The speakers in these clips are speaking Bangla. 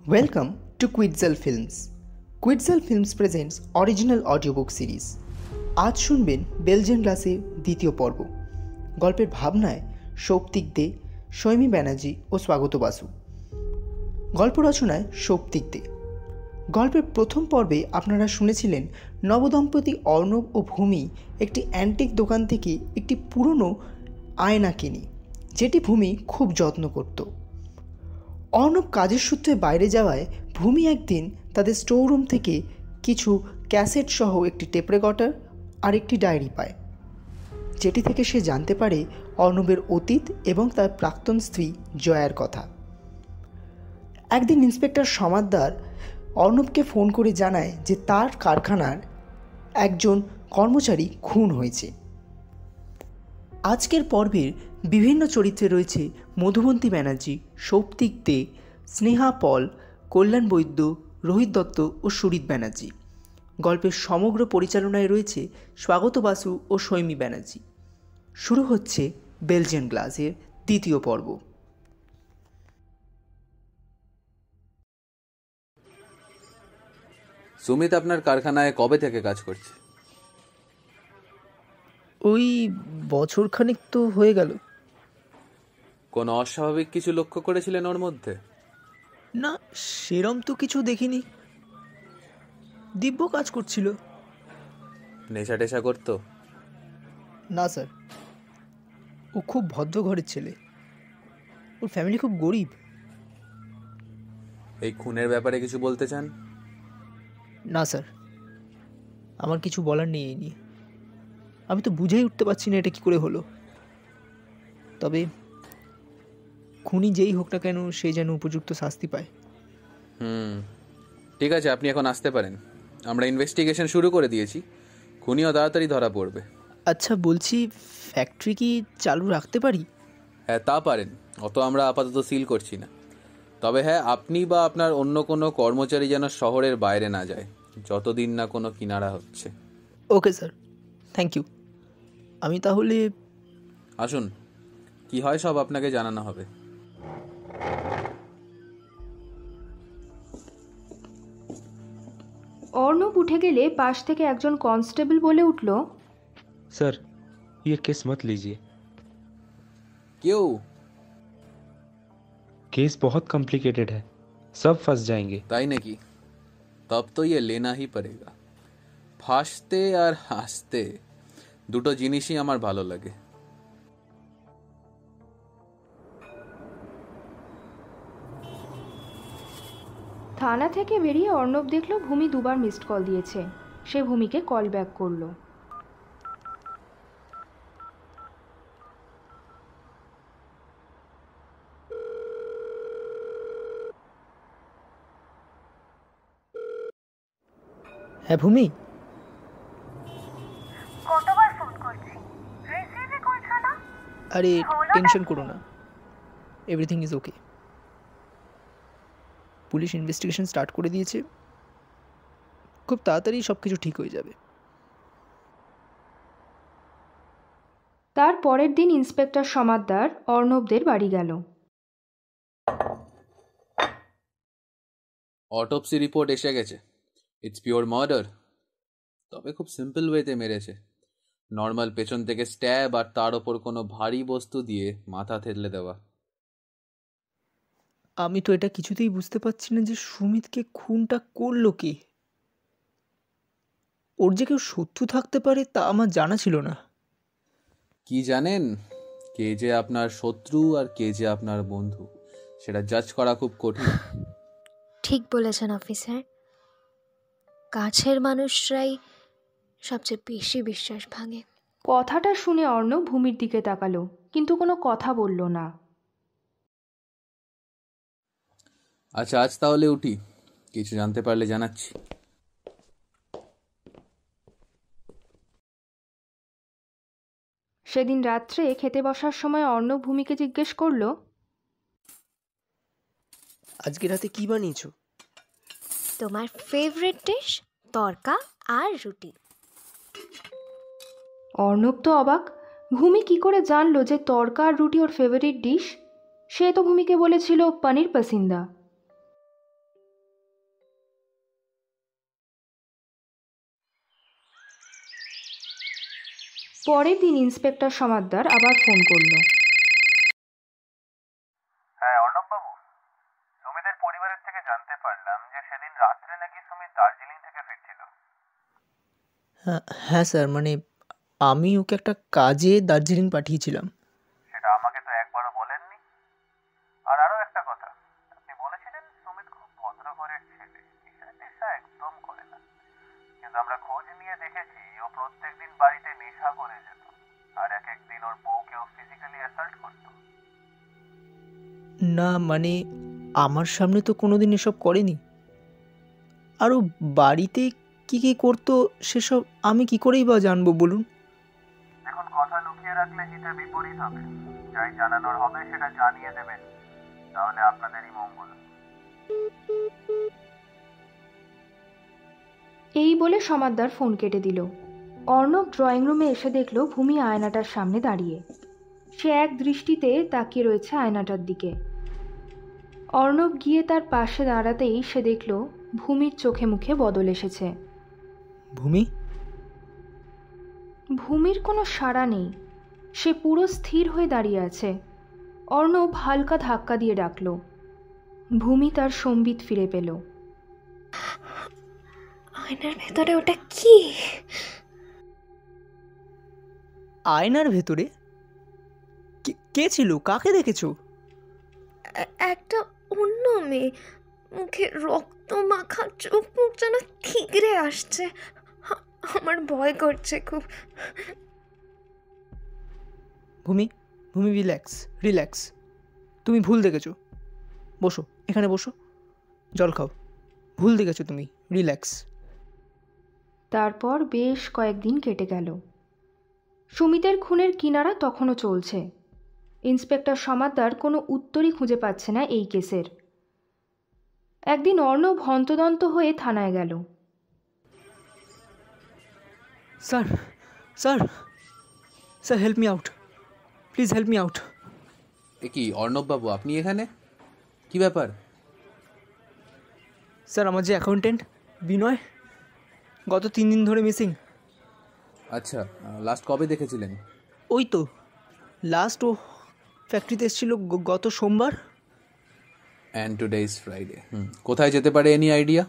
Welcome to Quitzel Films. Quitzel Films presents original audiobook series. আজ শুনবেন বেলজিয়ান গ্লাসের দ্বিতীয় পর্ব। গল্পের ভাবনায় সৌপ্তিক দে, সৈমী ব্যানার্জি ও স্বাগত বাসু। গল্প রচনায় সৌপ্তিক দে। গল্পের প্রথম পর্বে আপনারা শুনেছিলেন নবদম্পতি অর্ণব ও ভূমি একটি অ্যান্টিক দোকান থেকে একটি পুরনো আয়না কিনে, যেটি ভূমি খুব যত্ন করত। অর্ণব কাজের সূত্রে বাইরে যাওয়ায় ভূমি একদিন তাদের স্টোররুম থেকে কিছু ক্যাসেট সহ একটি টেপ রেকর্ডার আর একটি ডায়েরি পায়, যেটি থেকে সে জানতে পারে অর্ণবের অতীত এবং তার প্রাক্তন স্ত্রী জয়ার কথা। একদিন ইন্সপেক্টর সমাদ্দার অর্ণবকে ফোন করে জানায় যে তার কারখানার একজন কর্মচারী খুন হয়েছে। আজকের পর্বের বিভিন্ন চরিত্রে রয়েছে মধুবন্তী ব্যানার্জি, সৌপ্তিক দে, স্নেহা পল, কল্যাণ বৈদ্য, রোহিত দত্ত ও সুরিত ব্যানার্জি। গল্পের সমগ্র পরিচালনায় রয়েছে স্বাগত বাসু ও সৈমী ব্যানার্জি। শুরু হচ্ছে বেলজিয়ান গ্লাসের দ্বিতীয় পর্ব। সুমিত আপনার কারখানায় কবে থেকে কাজ করছে? ওই বছরখানেক তো হয়ে গেল। কোনো অস্বাভাবিক কিছু লক্ষ্য করেছিলেন ওর মধ্যে? না, সেরম তো কিছু দেখিনি। দিব্য কাজ করছিল। নেশা টেশা করতো? না স্যার, ও খুব ভদ্র ঘরের ছেলে। ওর ফ্যামিলি খুব গরিব। এই খুনের ব্যাপারে কিছু বলতে চান? না স্যার, আমার কিছু বলার নেই এই নিয়ে। আমি তো বুঝেই উঠতে পারছি না এটা কী করে হলো। তবে খুনি যেই হোক না কেন, সে যেন উপযুক্ত শাস্তি পায়। ঠিক আছে, আপনি এখন আসতে পারেন। আমরা ইনভেস্টিগেশন শুরু করে দিয়েছি। খুনিও তাড়াতাড়ি ধরা পড়বে। আচ্ছা, বলছি ফ্যাক্টরি কি চালু রাখতে পারি? হ্যাঁ, তা পারেন। অত আমরা আপাতত সিল করছি না। তবে হ্যাঁ, আপনি বা আপনার অন্য কোনো কর্মচারী যেন শহরের বাইরে না যায়, যতদিন না কোনো কিনারা হচ্ছে। Okay sir, thank you. আমি তাহলে আসুন, কি হয় সব আপনাকে জানানো হবে। অর্ণব উঠে গেলে পাশ থেকে একজন কনস্টেবল বলে উঠল, सर ये केस मत लीजिए। क्यों? केस बहुत कॉम्प्लिकेटेड है, सब फंस जाएंगे। তাই নাকি? তব তো ইয়ে লেনা হি পড়েগা। ফাঁসতে আর হাসতে দুটো জিনিসই আমার ভালো লাগে। থানা থেকে বেরিয়ে অর্ণব দেখল ভূমি দুবার মিসড কল দিয়েছে। সে ভূমিকে কল ব্যাক করলো। হ্যাঁ ভূমি, কতবার ফোন করছি, রিসিভই করছো না। আরে টেনশন করো না, everything is okay. Police investigation start করে দিয়েছে, খুব তাড়াতাড়ি সব কিছু ঠিক হয়ে যাবে। তার পরের দিন ইন্সপেক্টর সমাদ্দার অর্ণবদের বাড়ি গেল। অটোপসি রিপোর্ট এসে গেছে। It's pure murder. তবে খুব সিম্পল ওয়েতে মেরেছে। নর্মাল পেছন থেকে স্ট্যাব আর তার ওপর কোনো ভারী বস্তু দিয়ে মাথা থেতলে দেওয়া। আমি তো এটা কিছুতেই বুঝতে পারছি না যে সুমিতকে খুনটা করলো কে। ওর যে কেউ শত্রু থাকতে পারে তা আমার জানা ছিল না। কি জানেন, কে যে আপনার শত্রু আর কে যে আপনার বন্ধু, সেটা জাজ করা খুব কঠিন। ঠিক বলেছেন অফিসার, কাছের মানুষরাই সবচেয়ে বেশি বিশ্বাস ভাঙে। কথাটা শুনে অর্ণব ভূমির দিকে তাকালো, কিন্তু কোনো কথা বলল না। আচ্ছা, আজ তাহলে উঠি। কিছু জানতে পারলে জানাচ্ছি। সেদিন রাত্রে খেতে বসার সময় অর্ণব ভূমিকে জিজ্ঞেস করলো, আজকে রাতে কি বানিয়েছো? তোমার ফেভারিট ডিশ তরকা আর রুটি। অর্ণব তো অবাক। ভূমি কি করে জানলো যে তরকা আর রুটি ওর ফেভারিট ডিশ? সে তো ভূমিকে বলেছিল পনির পাসিন্দা। পরের দিন ইন্সপেক্টর সমাদ্দার আবার ফোন করলো। হ্যাঁ অর্ণববাবু, সুমিতের পরিবারের থেকে জানতে পারলাম যে সেদিন রাত্রে নাকি সুমিত দার্জিলিং থেকে ফিরছিল। হ্যাঁ স্যার, মানে আমি ওকে একটা কাজে দার্জিলিং পাঠিয়েছিলাম। সেটা আমাকে তো একবারও বলেননি। আর আরো একটা কথা, আপনি বলেছিলেন সুমিত খুব ভদ্র ঘরের ছেলে, নেশা একদম করে না। কিন্তু আমরা খোঁজ নিয়ে দেখেছি ও প্রত্যেকদিন বাড়িতে নেশা করে যেত, আর এক একদিন ওর বউকেও ফিজিক্যালি অ্যাসাল্ট করতো। না মানে আমার সামনে তো কোনোদিন এসব করেনি। আর ও বাড়িতে কী কী করতো সেসব আমি কি করেই বা জানবো বলুন? এখন কথা লুকিয়ে রাখলে হিতে বিপরীত হবে। যাই জানানোর হবে সেটা জানিয়ে দেবেন, তাহলে আপনাদেরই মঙ্গল। এই বলে সমাদ্দার ফোন কেটে দিল। অর্ণব ড্রয়িং রুমে এসে দেখল ভূমি আয়নাটার সামনে দাঁড়িয়ে। সে এক দৃষ্টিতে তাকিয়ে রয়েছে আয়নাটার দিকে। অর্ণব গিয়ে তার পাশে দাঁড়াতেই সে দেখল ভূমির চোখে মুখে বদল এসেছে। ভূমি? ভূমির কোনো সাড়া নেই, সে পুরো স্থির হয়ে দাঁড়িয়ে আছে। অর্ণব হালকা ধাক্কা দিয়ে ডাকল। ভূমি তার সম্বিত ফিরে পেল। আয়নার ভেতরে ওটা কি? আয়নার ভেতরে? কে ছিল? কাকে দেখেছো? একটা অন্য মেয়ে, মুখে রক্ত মাখা, চোখ মুখ যেন ঠিকরে আসছে। আমার ভয় করছে খুব। ভূমি, রিল্যাক্স। তুমি ভুল দেখেছো। বসো, এখানে বসো, জল খাও। ভুল দেখেছো তুমি, রিল্যাক্স। তারপর বেশ কয়েকদিন কেটে গেল। সুমিতের খুনের কিনারা তখনও চলছে। ইন্সপেক্টর সমাদ্দার কোনো উত্তরই খুঁজে পাচ্ছে না এই কেসের। একদিন অর্ণব হন্তদন্ত হয়ে থানায় গেল। Sir help me out, please help me out. এ কি অর্ণববাবু, আপনি এখানে? কি ব্যাপার? স্যার, আমার যে অ্যাকাউন্টেন্ট বিনয় গত 3 দিন ধরে মিসিং। আচ্ছা, লাস্ট কবে দেখেছিলেন? ওই তো লাস্ট ও ফ্যাক্টরিতে এসেছিল গত সোমবার। And today is Friday. কোথায় যেতে পারে, এনি আইডিয়া?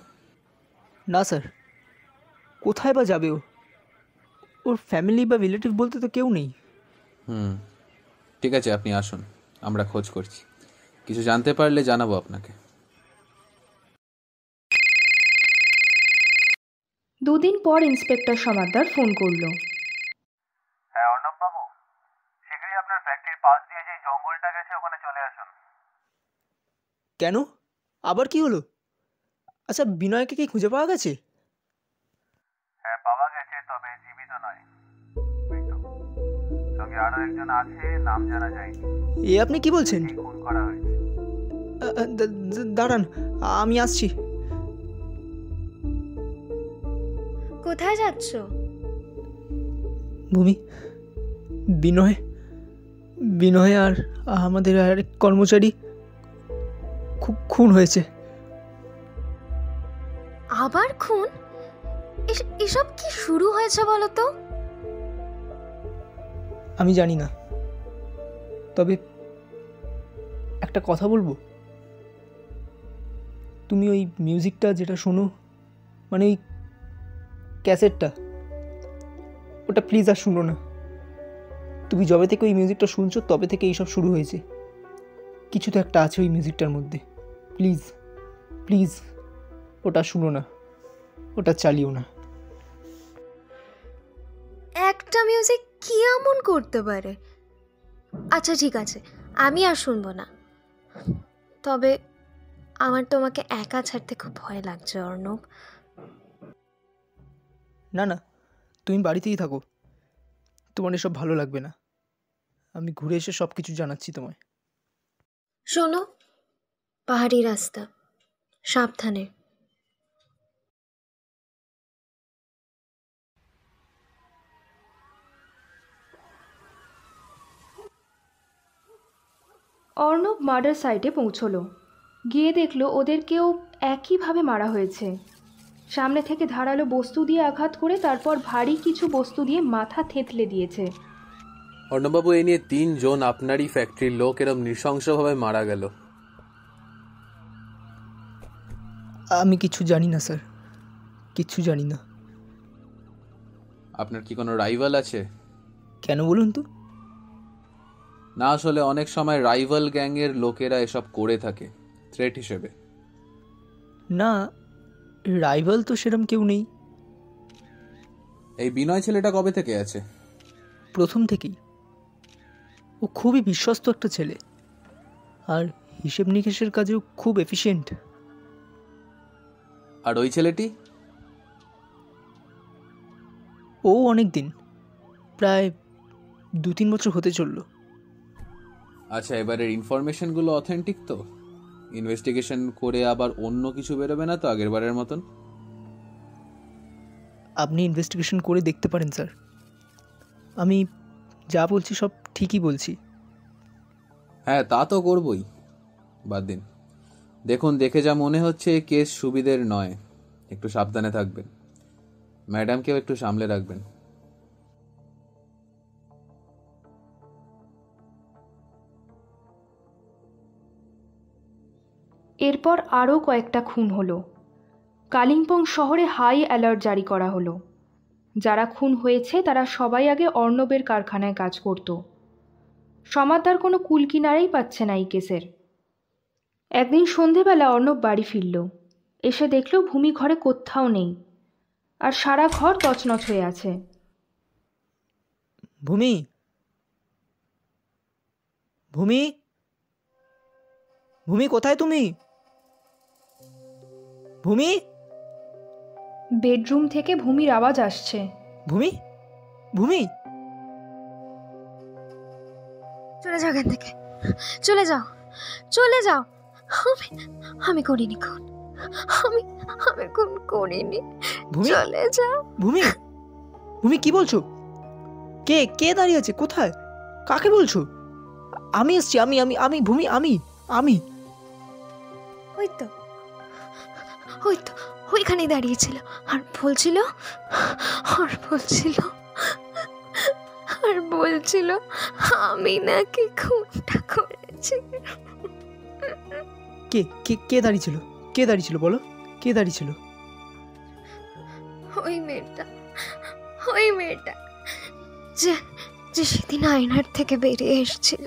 না স্যার, কোথায় বা যাবে ও? ওর ফ্যামিলি বা রিলেটিভ বলতে তো কেউ নেই। ঠিক আছে, আপনি আসুন, আমরা খোঁজ করছি। কিছু জানতে পারলে জানাবো আপনাকে। 2 দিন পর ইন্সপেক্টর সমাদ্দার ফোন করলো। হ্যাঁ অর্ণববাবু, শীঘ্রই আপনার ফ্যাক্টরির পাশ দিয়ে যে জঙ্গলটা গেছে ওখানে চলে আসুন। কেন? আবার কি হলো? আচ্ছা, বিনয়কে কি খুঁজে পাওয়া গেছে? হ্যাঁ পাওয়া গেছে, তবে জীবিত নয়, মৃত। সঙ্গে আরো একজন আছে, নাম জানা যায়নি। এ আপনি কি বলছেন? খুন করা হয়েছে। দাঁড়ান, আমি আসছি। কোথায় যাচ্ছ? ভূমি, বিনয় আর আমাদের আরেক কর্মচারী খুন হয়েছে। আবার খুন? এসব কি শুরু হয়েছে বলো তো? আমি জানি না, তবে একটা কথা বলবো। তুমি ওই মিউজিকটা যেটা শোনো, মানে ওই ক্যাসেটটা, ওটা প্লিজ আর শুনো না। তুমি যবে থেকে ওই মিউজিকটা শুনছো তবে থেকে এইসব শুরু হয়েছে। কিছু তো একটা আছে ওই মিউজিকটার মধ্যে। প্লিজ ওটা শুনো না, ওটা চালিও না। একটা মিউজিক কি এমন করতে পারে? আচ্ছা ঠিক আছে, আমি আর শুনবো না। তবে আমার তোমাকে একা ছাড়তে খুব ভয় লাগছে অর্ণব। না, তুমি বাড়িতেই থাকো, তোমার এসব ভালো লাগবে না। আমি ঘুরে এসে সব কিছু জানাচ্ছি তোমায়। শোনো, পাহাড়ি রাস্তা, সাবধানে। অর্ণব মার্ডার সাইটে পৌঁছলো। গিয়ে দেখলো ওদেরকেও একইভাবে মারা হয়েছে। সামনে থেকে ধারালো বস্তু দিয়ে আঘাত করে তারপর ভারী কিছু বস্তু দিয়ে মাথা থেতলে দিয়েছে। অর্ণববাবু, এই নিয়ে 3 জন আপনারই ফ্যাক্টরির লোক এরম নৃশংসভাবে মারা গেল। আমি কিছু জানি না স্যার, কিচ্ছু জানি না। আপনার কি কোনো রাইভাল আছে? কেন বলুন তো? না, আসলে অনেক সময় রাইভাল গ্যাংয়ের লোকেরা এসব করে থাকে থ্রেট হিসেবে। না, রাইভাল তো সেরম কেউ নেই। এই বিনয় ছেলেটা কবে থেকে আছে? প্রথম থেকেই। ও খুবই বিশ্বস্ত একটা ছেলে, আর হিসেব নিকেশের কাজেও খুব এফিশিয়েন্ট। আর ওই ছেলেটি? ও অনেক দিন, প্রায় 2-3 বছর হতে চলল। আচ্ছা, এবারের ইনফরমেশনগুলো অথেন্টিক তো? ইনভেস্টিগেশন করে আবার অন্য কিছু বেরোবে না তো আগের বারের মতন? আপনি ইনভেস্টিগেশন করে দেখতে পারেন স্যার, আমি যা বলছি সব ঠিকই বলছি। হ্যাঁ, তা তো করবই, বাদ দিন। দেখুন, দেখে যা মনে হচ্ছে এই কেস সুবিধের নয়, একটু সাবধানে থাকবেন। ম্যাডামকেও একটু সামলে রাখবেন। এরপর আরও কয়েকটা খুন হলো। কালিম্পং শহরে হাই অ্যালার্ট জারি করা হলো। যারা খুন হয়েছে তারা সবাই আগে অর্ণবের কারখানায় কাজ করত। সমাদদার কোনো কুল কিনারাই পাচ্ছে না এই কেসের। একদিন সন্ধেবেলা অর্ণব বাড়ি ফিরল। এসে দেখল ভূমি ঘরে কোথাও নেই, আর সারা ঘর তছনছ হয়ে আছে। ভূমি, ভূমি, ভূমি কোথায় তুমি? ভূমি? বেডরুম থেকে ভূমির আওয়াজ আসছে। ভূমি, ভূমি, চলে যাও এখান থেকে, চলে যাও, চলে যাও। আমি করিনি খুন, আমি খুন করিনি। ভূমি, চলে যাও। ভূমি, ভূমি কি বলছো? কে কে দাঁড়িয়ে আছে? কোথায়? কাকে বলছো? আমি এসছি, আমি আমি আমি ভূমি, আমি আমি ওই তো ওইখানেই দাঁড়িয়েছিল আর বলছিল আমি নাকি খুনটা করেছি। কে কে কে দাঁড়িয়েছিল? কে দাঁড়িয়েছিল বলো? কে দাঁড়িয়েছিল? ওই মেয়েটা যে সেদিন আয়নার থেকে বেরিয়ে এসেছিল।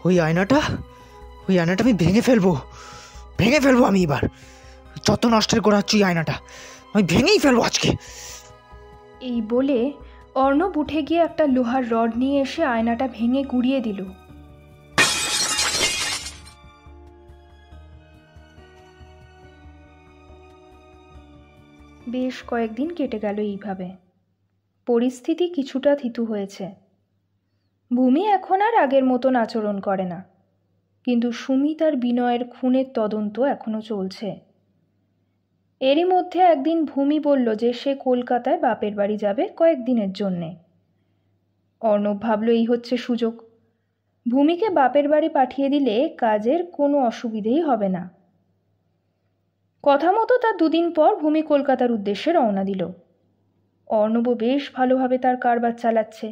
ওই আয়নাটা আমি ভেঙে ফেলবো আমি এবার। যত নষ্টের করাচ্ছি আয়নাটা আমি ভেঙেই ফেলবো আজকে। এই বলে অর্ণব উঠে গিয়ে একটা লোহার রড নিয়ে এসে আয়নাটা ভেঙে গুঁড়িয়ে দিল। বেশ কয়েকদিন কেটে গেল এইভাবে। পরিস্থিতি কিছুটা থিতু হয়েছে। ভূমি এখন আর আগের মতন আচরণ করে না, কিন্তু সুমিত আর বিনয়ের খুনের তদন্ত এখনো চলছে। এরই মধ্যে একদিন ভূমি বলল যে সে কলকাতায় বাপের বাড়ি যাবে কয়েকদিনের জন্যে। অর্ণব ভাবল এই হচ্ছে সুযোগ। ভূমিকে বাপের বাড়ি পাঠিয়ে দিলে কাজের কোনো অসুবিধেই হবে না। কথা মতো তার 2 দিন পর ভূমি কলকাতার উদ্দেশ্যে রওনা দিল। অর্ণবও বেশ ভালোভাবে তার কারবার চালাচ্ছে।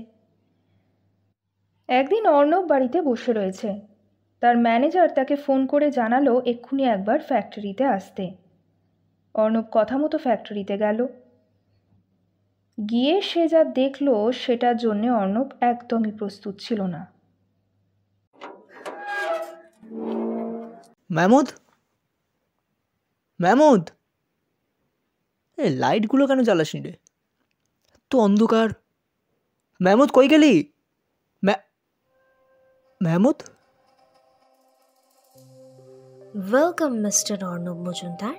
একদিন অর্ণব বাড়িতে বসে রয়েছে। তার ম্যানেজার তাকে ফোন করে জানালো এক্ষুনি একবার ফ্যাক্টরিতে আসতে। অর্ণব কথা মতো ফ্যাক্টরিতে গেল। গিয়ে সে যা দেখল সেটার জন্য অর্ণব একদমই প্রস্তুত ছিল না। মাহমুদ, এই লাইটগুলো কেন জ্বালাসনি রে? তো অন্ধকার। মাহমুদ কই গেলি? মাহমুদ? Welcome mister Arnab Majumdar.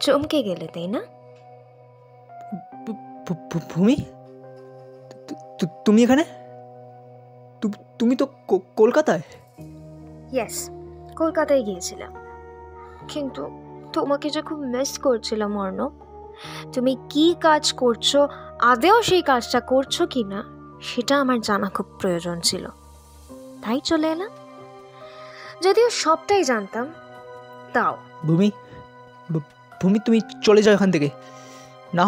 চমকে গেলে তাই না? ভূমি, তুমি এখানে? তুমি তো কলকাতায়। ইয়েস, কলকাতায় গিয়েছিলাম, কিন্তু তোমাকে যে খুব মিস করছিলাম অর্ণব। তুমি কি কাজ করছো, আদেও সেই কাজটা করছো কি না সেটা আমার জানা খুব প্রয়োজন ছিল, তাই চলে এলাম। যদিও সবটাই জানতাম তাও। ভূমি, ভূমি, তুমি চলে যাও এখান থেকে, না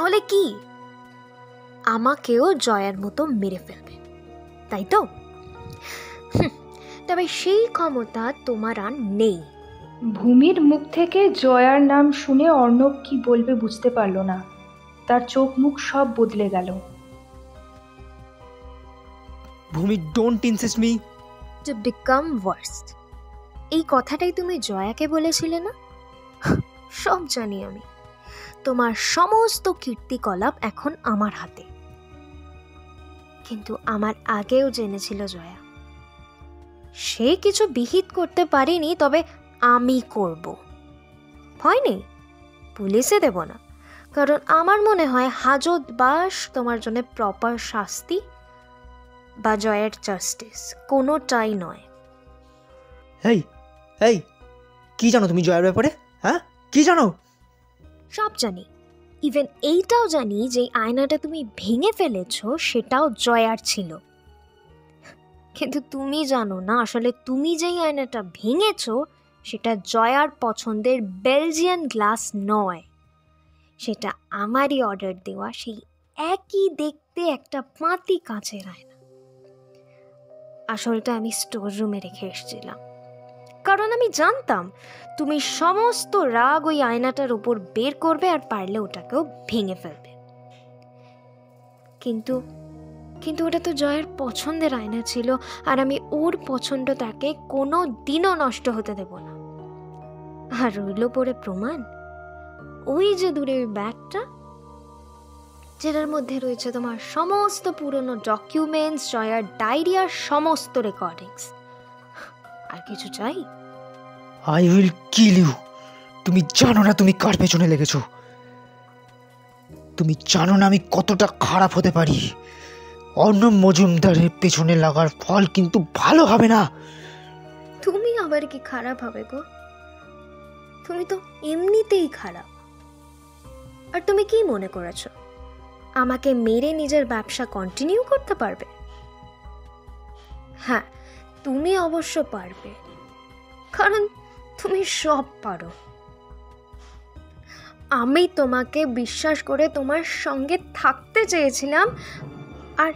হলে কি আমাকেও জয়ার মতো মেরে ফেলবে, তাই তো? তবে সেই ক্ষমতা তোমার আর নেই। ভূমির মুখ থেকে জয়ার নাম শুনে অর্ণব কি বলবে বুঝতে পারল না। তার চোখ মুখ সব বদলে গেল। ভূমি, don't insist me to become worst, এই কথাটাই তুমি জয়াকে বলেছিলে না? সব জানি আমি। তোমার সমস্ত কীর্তিকলাপ এখন আমার হাতে। কিন্তু আমার আগেও জেনেছিল জয়া, সে কিছু বিহিত করতে পারেনি, তবে আমি করব। ভয় নেই, পুলিশে দেব না, কারণ আমার মনে হয় হাজত বাস তোমার জন্য প্রপার শাস্তি বা জয়ের জাস্টিস কোনোটাই নয়। এই এই কি জানো তুমি জয়ের ব্যাপারে? হ্যাঁ, কি জানো? সব জানি, ইভেন এইটাও জানি যে আয়নাটা তুমি ভেঙে ফেলেছো সেটাও জয়ার ছিল। কিন্তু তুমি জানো না, আসলে তুমি যেই আয়নাটা ভেঙেছো সেটা জয়ার পছন্দের বেলজিয়ান গ্লাস নয়, সেটা আমারই অর্ডার দেওয়া সেই একই দেখতে একটা পাতি কাঁচের আয়না। আসলটা আমি স্টোর রুমে রেখে এসেছিলাম, কারণ আমি জানতাম তুমি সমস্ত রাগ ওই আয়নাটার উপর বের করবে আর পারলে ওটাকেও ভেঙে ফেলবে। কিন্তু কিন্তু ওটা তো জয়ের পছন্দের আয়না ছিল, আর আমি ওর পছন্দটাকে কোনো দিনও নষ্ট হতে দেব না। আর রইল পড়ে প্রমাণ, ওই যে দূরে ওই ব্যাগটা, যেটার মধ্যে রয়েছে তোমার সমস্ত পুরনো ডকুমেন্টস, জয়ার ডায়েরি আর সমস্ত রেকর্ডিংস। আর কিছু চাই? I will kill you. তুমি জানো না তুমি কার পেছনে লেগেছো? তুমি জানো না আমি কতটা খারাপ হতে পারি? অর্ণব মজুমদারের পেছনে লাগার ফল কিন্তু ভালো হবে না। তুমি আবার কি খারাপ হবে গো? তুমি তো এমনিতেই খারাপ। আর তুমি কি মনে করেছো আমাকে মেরে নিজের ব্যবসা কন্টিনিউ করতে পারবে? হ্যাঁ, তুমি অবশ্য পারবে, কারণ তুমি সব পারো। আমি তোমাকে বিশ্বাস করে তোমার সঙ্গে থাকতে চেয়েছিলাম, আর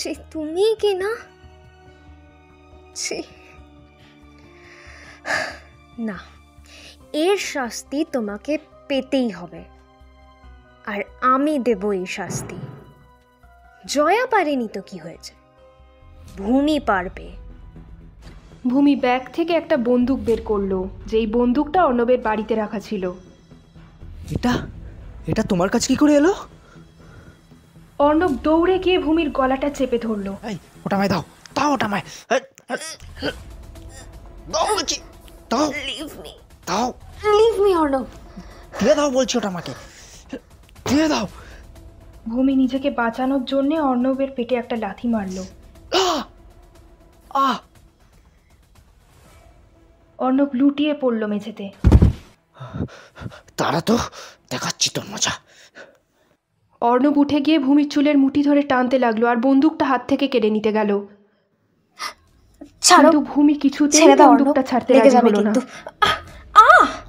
সেই তুমি কি না? না, এর শাস্তি তোমাকে পেতেই হবে, আর আমি দেব এই শাস্তি। জয়া পারেনি তো কি হয়েছে, ভূমি পারবে। ভূমি ব্যাগ থেকে একটা বন্দুক বের করলো, যেই বন্দুকটা অর্ণবের বাড়িতে রাখা ছিল। এটা এটা তোমার কাছে কি করে এলো? অর্ণব দৌড়ে গিয়ে ভূমির গলাটা চেপে ধরলো। এই, ওটা আমায় দাও, দাও ওটা আমায়, দাও বলছি, দাও, লিভ মি, দাও, লিভ মি অর্ণব। দিয়ে দাও বলছি, ওটা আমাকে দিয়ে দাও। ভূমি নিজেকে বাঁচানোর জন্যে অর্ণবের পেটে একটা লাথি মারলো। আহ! অর্ণব লুটিয়ে পড়লো মেঝেতে। তারা তো দেখাচ্ছি তোর মজা। অর্ণব উঠে গিয়ে ভূমির চুলের মুঠি ধরে টানতে লাগলো, আর বন্দুকটা হাত থেকে কেড়ে নিতে গেল। কিন্তু ভূমি কিছুতেই বন্দুকটা ছাড়তে রাজি হলো না।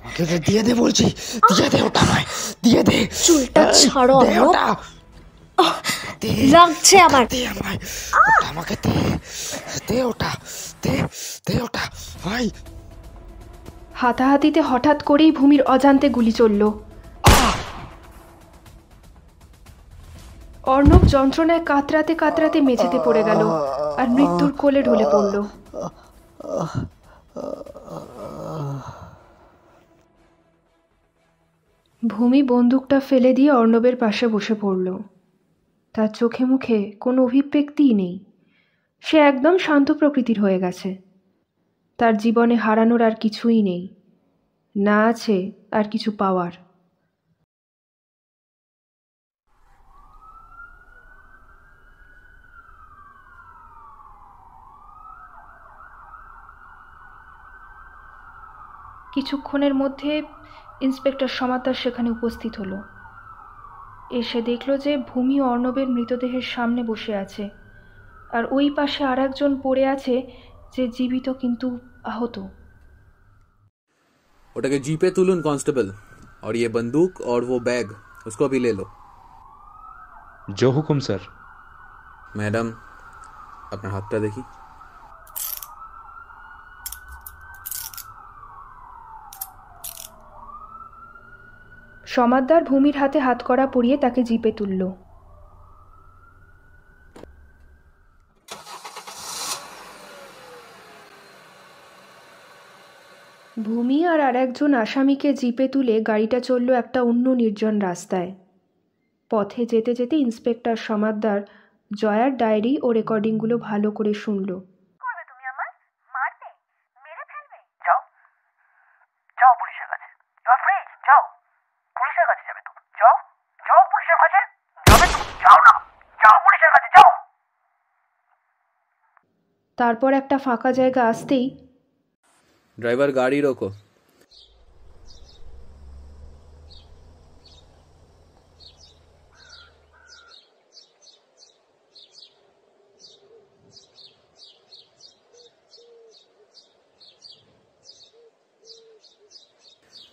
আমাকে দিয়ে দে বলছি, দিয়ে দে ওটা আমায়, দিয়ে দে। চুলটা ছাড়ো অর্ণব, লাগছে আমার। দে আমায় ওটা, আমাকে দে, দে ওটা, দে, দে ওটা ভাই। হাতাহাতিতে হঠাৎ করেই ভূমির অজান্তে গুলি চলল। অর্ণব যন্ত্রণায় কাতরাতে কাতরাতে মেঝেতে পড়ে গেল আর মৃত্যুর কোলে ঢলে পড়ল। ভূমি বন্দুকটা ফেলে দিয়ে অর্ণবের পাশে বসে পড়ল। তার চোখে মুখে কোনো অভিব্যক্তিই নেই। সে একদম শান্ত প্রকৃতির হয়ে গেছে। তার জীবনে হারানোর আর কিছুই নেই, না আছে আর কিছু পাওয়ার। কিছুক্ষণের মধ্যে ইন্সপেক্টর সমাদ্দার সেখানে উপস্থিত হলো। এসে দেখল যে ভূমি অর্ণবের মৃতদেহের সামনে বসে আছে, আর ওই পাশে আর একজন পড়ে আছে যে জীবিত কিন্তু আহত। ওটাকে জিপে তুলুন कांस्टेबल, और ये बंदूक और वो बैग उसको भी ले लो। जो हुकुम सर। मैडम আপনার হাতটা দেখি। সমাদদার ভূমির হাতে হাতকড়া পরিয়ে তাকে জিপে তুলল। ভূমি আর একজন আসামিকে জিপে তুলে গাড়িটা চলল একটা অন্য নির্জন রাস্তায়। পথে যেতে যেতে ইন্সপেক্টর সমাদদার জয়ার ডায়েরি ও রেকর্ডিংগুলো ভালো করে শুনল। করবে তুমি আমার? মারবে? মেরে ফেলবে? যাও যাও পুলিশের কাছে। যাও প্লিজ যাও, পুলিশের কাছে যাবে তুমি। যাও যাও পুলিশের কাছে যাবে তুমি। যাও না, যাও পুলিশের কাছে যাও। তারপর একটা ফাঁকা জায়গা আসতেই ड्राइवर गाड़ी रोको।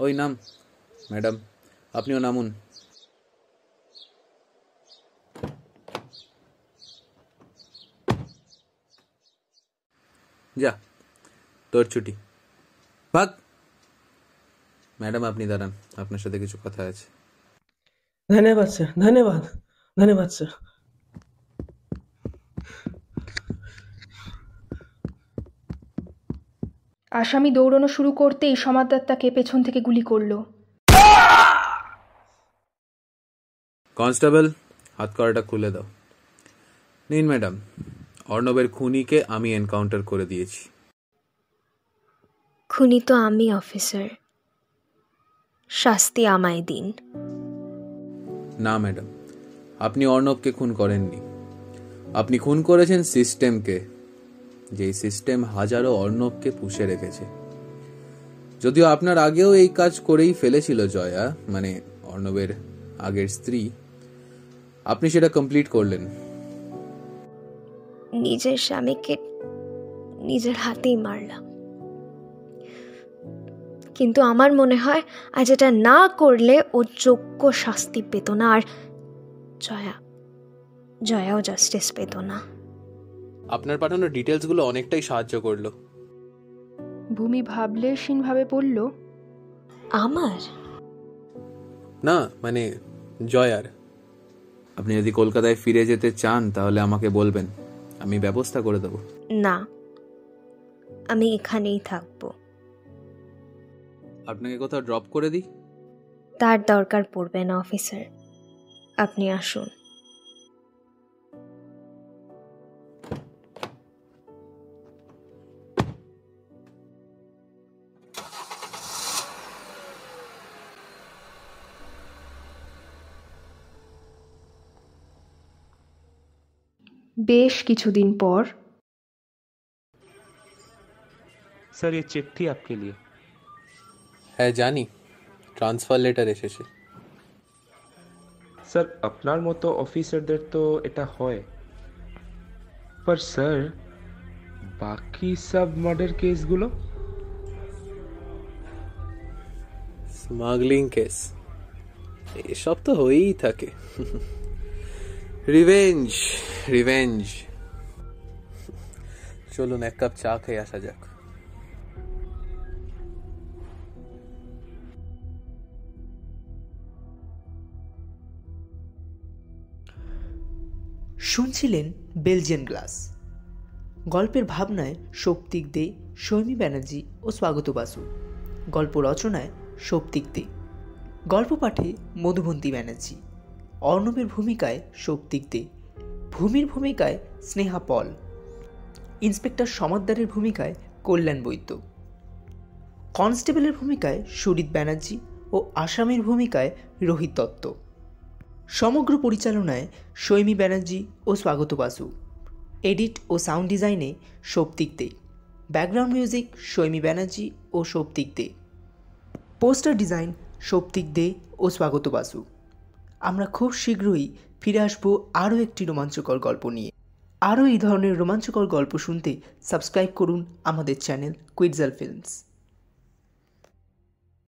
ওই নাম ম্যাডাম, আপনিও নামুন। যা, তোর ছুটি। ভাগ। ম্যাডাম আপনি দাঁড়ান, আপনার সাথে কিছু কথা আছে। ধন্যবাদ স্যার, ধন্যবাদ ধন্যবাদ স্যার। আসামি দৌড়ানো শুরু করতেই সমাদদার তাকে পেছন থেকে গুলি করল। কনস্টেবল হাতকড়াটা খুলে দাও। নিন ম্যাডাম, অর্ণবের খুনিকে আমি এনকাউন্টার করে দিয়েছি। খুনি তো আমি অফিসার, শাস্তি আমায় দিন। না ম্যাডাম, আপনি অর্ণবকে খুন করেননি, আপনি খুন করেছেন সিস্টেমকে, যেই সিস্টেম হাজারো অর্ণবকে পুষে রেখেছে। যদিও আপনার আগেও এই কাজ করেই ফেলেছিল জয়া, মানে অর্ণবের আগের স্ত্রী, আপনি সেটা কমপ্লিট করলেন। নিজের স্বামীকে নিজের হাতেই মারলাম, কিন্তু আমার মনে হয় আজ এটা না করলে ও যোগ্য শাস্তি পেত না, আর জয়াও জাস্টিস পেত না। আপনার পাঠানো ডিটেলসগুলো অনেকটাই সাহায্য করলো। ভূমি ভাবলেশীনভাবে বলল, আমার না, মানে জয়ার। আপনি যদি কলকাতায় ফিরে যেতে চান তাহলে আমাকে বলবেন, আমি ব্যবস্থা করে দেব। না, আমি এখানেই থাকবো। আপনাকে কোথাও ড্রপ করে দিই? তার দরকার পড়বে না অফিসার, আপনি আসুন। বেশ কিছুদিন পর। सर ये चिट्ठी आपके लिए। হ্যাঁ জানি, ট্রান্সফার লেটার এসেছে। স্যার আপনার মতো অফিসারদের তো এটা হয়, पर স্যার বাকি সব মার্ডার কেসগুলো? স্মাগলিং কেস এসব তো হয়েই থাকে। Revenge revenge. চলুন এক কাপ চা খেয়ে আসা যাক। শুনছিলেন বেলজিয়ান গ্লাস। গল্পের ভাবনায় শৌক্তিক দে, সৌমি ব্যানার্জি ও স্বাগত বাসু। গল্প রচনায় শৌক্তিক দে, গল্প পাঠে মধুবন্তী ব্যানার্জি। অর্ণবের ভূমিকায় শৌক্তিক দে, ভূমির ভূমিকায় স্নেহা পল, ইন্সপেক্টর সমাদদারের ভূমিকায় কল্যাণ বৈদ্য, কনস্টেবলের ভূমিকায় সুরিত ব্যানার্জি ও আসামির ভূমিকায় রোহিত দত্ত। সমগ্র পরিচালনায় সৌমি ব্যানার্জি ও স্বাগত বাসু। এডিট ও সাউন্ড ডিজাইনে শৌক্তিক দে। ব্যাকগ্রাউন্ড মিউজিক সৌমি ব্যানার্জি ও শৌক্তিক দে। পোস্টার ডিজাইন শৌক্তিক দে ও স্বাগত বাসু। আমরা খুব শীঘ্রই ফিরে আসবো আরও একটি রোমাঞ্চকর গল্প নিয়ে। আরও এই ধরনের রোমাঞ্চকর গল্প শুনতে সাবস্ক্রাইব করুন আমাদের চ্যানেল কুইটজাল ফিল্মস।